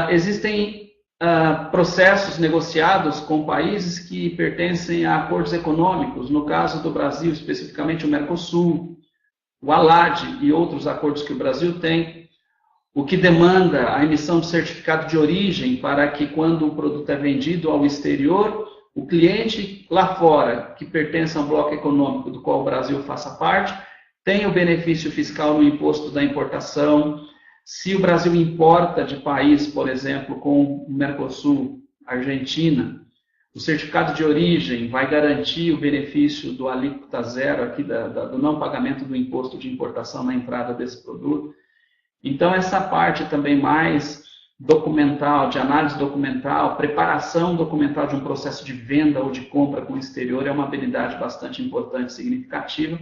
Existem processos negociados com países que pertencem a acordos econômicos, no caso do Brasil, especificamente o Mercosul, o ALAD e outros acordos que o Brasil tem, o que demanda a emissão de certificado de origem para que, quando o produto é vendido ao exterior, o cliente lá fora, que pertence a um bloco econômico do qual o Brasil faça parte, tenha o benefício fiscal no imposto da importação. Se o Brasil importa de país, por exemplo, com o Mercosul, Argentina, o certificado de origem vai garantir o benefício do alíquota zero, aqui do não pagamento do imposto de importação na entrada desse produto. Então, essa parte também mais documental, de análise documental, preparação documental de um processo de venda ou de compra com o exterior é uma habilidade bastante importante e significativa,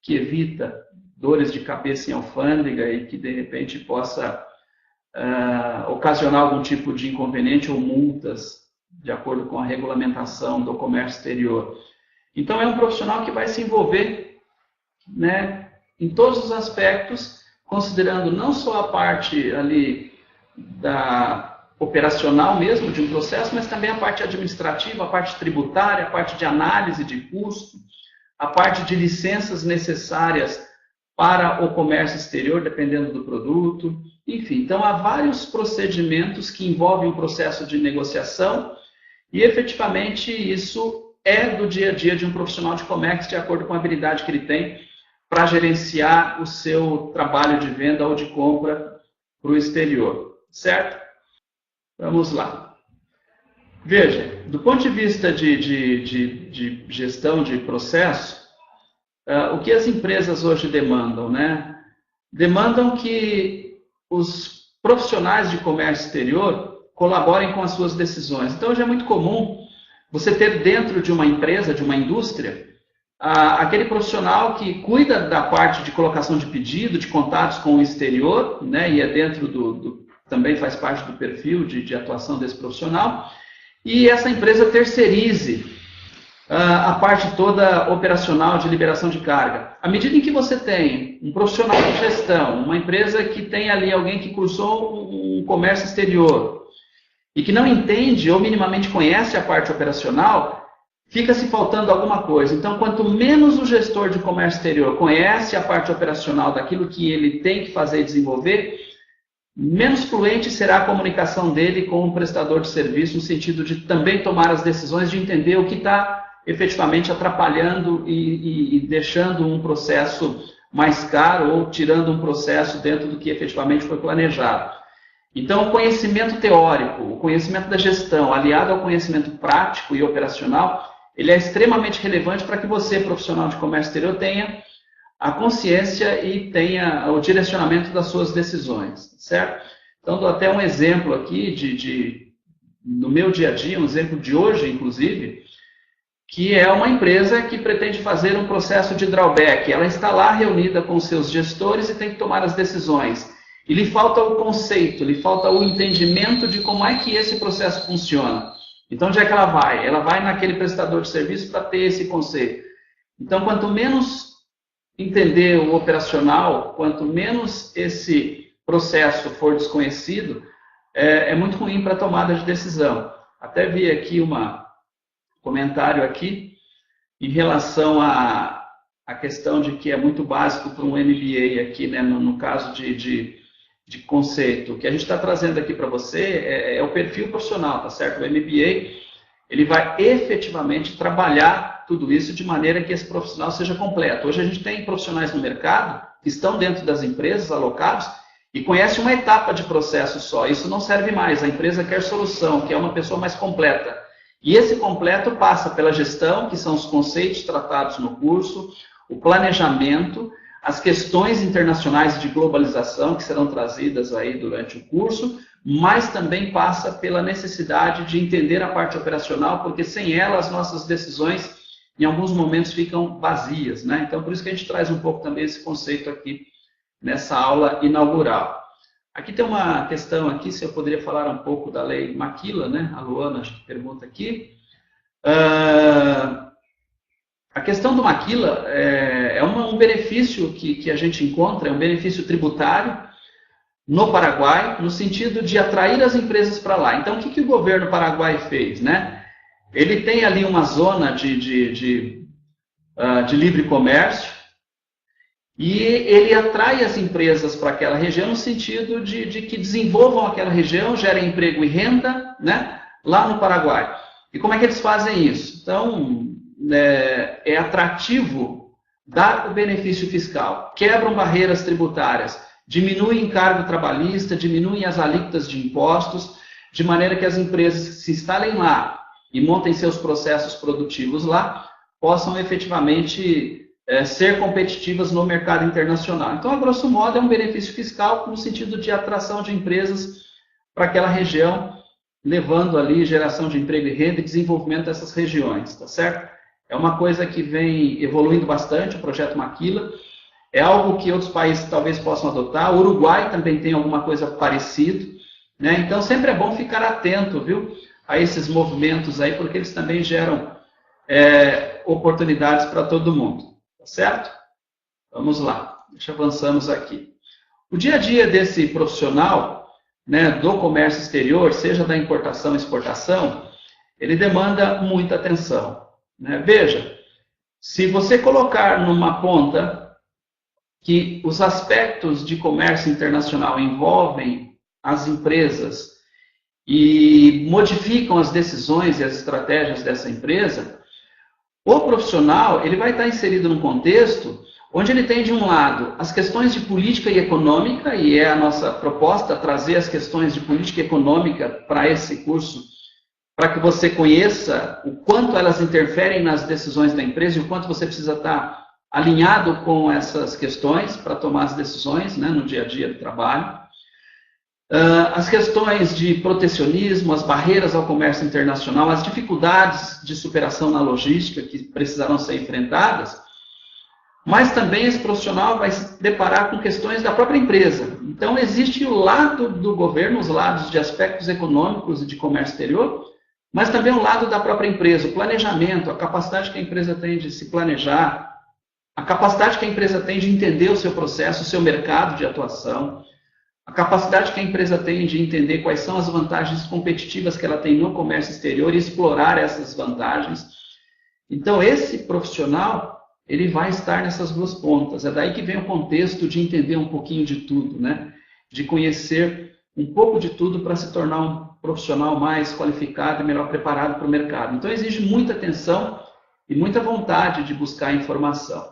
que evita dores de cabeça em alfândega e que, de repente, possa ocasionar algum tipo de inconveniente ou multas, de acordo com a regulamentação do comércio exterior. Então, é um profissional que vai se envolver, né, em todos os aspectos, considerando não só a parte ali da operacional mesmo, de um processo, mas também a parte administrativa, a parte tributária, a parte de análise de custo, a parte de licenças necessárias para o comércio exterior, dependendo do produto, enfim. Então, há vários procedimentos que envolvem o processo de negociação e, efetivamente, isso é do dia a dia de um profissional de comércio, de acordo com a habilidade que ele tem para gerenciar o seu trabalho de venda ou de compra para o exterior, certo? Vamos lá. Veja, do ponto de vista de gestão de processo, o que as empresas hoje demandam, né? Demandam que os profissionais de comércio exterior colaborem com as suas decisões. Então, hoje é muito comum você ter dentro de uma empresa, de uma indústria, aquele profissional que cuida da parte de colocação de pedido, de contatos com o exterior, né, e é dentro também faz parte do perfil de atuação desse profissional, e essa empresa terceirize a parte toda operacional de liberação de carga. À medida em que você tem um profissional de gestão, uma empresa que tem ali alguém que cursou um comércio exterior e que não entende ou minimamente conhece a parte operacional, fica se faltando alguma coisa. Então, quanto menos o gestor de comércio exterior conhece a parte operacional daquilo que ele tem que fazer e desenvolver, menos fluente será a comunicação dele com o prestador de serviço, no sentido de também tomar as decisões, de entender o que está efetivamente atrapalhando e deixando um processo mais caro ou tirando um processo dentro do que efetivamente foi planejado. Então, o conhecimento teórico, o conhecimento da gestão, aliado ao conhecimento prático e operacional, ele é extremamente relevante para que você, profissional de comércio exterior, tenha a consciência e tenha o direcionamento das suas decisões, certo? Então, dou até um exemplo aqui no meu dia a dia, um exemplo de hoje, inclusive, que é uma empresa que pretende fazer um processo de drawback. Ela está lá reunida com seus gestores e tem que tomar as decisões. E lhe falta o conceito, lhe falta o entendimento de como é que esse processo funciona. Então, onde é que ela vai? Ela vai naquele prestador de serviço para ter esse conceito. Então, quanto menos entender o operacional, quanto menos esse processo for desconhecido, é muito ruim para a tomada de decisão. Até vi aqui um comentário aqui em relação à questão de que é muito básico para um MBA aqui, né, no caso de conceito. O que a gente está trazendo aqui para você é o perfil profissional, tá certo? O MBA, ele vai efetivamente trabalhar tudo isso de maneira que esse profissional seja completo. Hoje a gente tem profissionais no mercado que estão dentro das empresas alocados e conhecem uma etapa de processo só. Isso não serve mais. A empresa quer solução, quer uma pessoa mais completa. E esse completo passa pela gestão, que são os conceitos tratados no curso, o planejamento, as questões internacionais de globalização que serão trazidas aí durante o curso, mas também passa pela necessidade de entender a parte operacional, porque sem ela as nossas decisões em alguns momentos ficam vazias, né? Então, por isso que a gente traz um pouco também esse conceito aqui nessa aula inaugural. Aqui tem uma questão aqui, se eu poderia falar um pouco da lei Maquila, né? A Luana acho que pergunta aqui. A questão do Maquila é um benefício que a gente encontra, é um benefício tributário, no Paraguai, no sentido de atrair as empresas para lá. Então, o que o governo paraguai fez, né? Ele tem ali uma zona de livre comércio e ele atrai as empresas para aquela região no sentido de que desenvolvam aquela região, gerem emprego e renda, né, lá no Paraguai. E como é que eles fazem isso? Então, é atrativo dar o benefício fiscal, quebram barreiras tributárias, diminuem encargo trabalhista, diminuem as alíquotas de impostos, de maneira que as empresas que se instalem lá e montem seus processos produtivos lá, possam efetivamente ser competitivas no mercado internacional. Então, a grosso modo, é um benefício fiscal no sentido de atração de empresas para aquela região, levando ali geração de emprego e renda e desenvolvimento dessas regiões, tá certo? É uma coisa que vem evoluindo bastante, o projeto Maquila. É algo que outros países talvez possam adotar. O Uruguai também tem alguma coisa parecida, né? Então, sempre é bom ficar atento, viu, a esses movimentos aí, porque eles também geram oportunidades para todo mundo, tá certo? Vamos lá, avançamos aqui. O dia a dia desse profissional, né, do comércio exterior, seja da importação e exportação, ele demanda muita atenção, né? Veja, se você colocar numa ponta que os aspectos de comércio internacional envolvem as empresas e modificam as decisões e as estratégias dessa empresa, o profissional ele vai estar inserido num contexto onde ele tem, de um lado, as questões de política e econômica, e é a nossa proposta trazer as questões de política e econômica para esse curso, para que você conheça o quanto elas interferem nas decisões da empresa e o quanto você precisa estar alinhado com essas questões para tomar as decisões, né, no dia a dia do trabalho. As questões de protecionismo, as barreiras ao comércio internacional, as dificuldades de superação na logística que precisarão ser enfrentadas, mas também esse profissional vai se deparar com questões da própria empresa. Então, existe o lado do governo, os lados de aspectos econômicos e de comércio exterior, mas também o lado da própria empresa, o planejamento, a capacidade que a empresa tem de se planejar, a capacidade que a empresa tem de entender o seu processo, o seu mercado de atuação, a capacidade que a empresa tem de entender quais são as vantagens competitivas que ela tem no comércio exterior e explorar essas vantagens. Então, esse profissional, ele vai estar nessas duas pontas. É daí que vem o contexto de entender um pouquinho de tudo, né? De conhecer um pouco de tudo para se tornar um profissional mais qualificado e melhor preparado para o mercado. Então, exige muita atenção e muita vontade de buscar informação.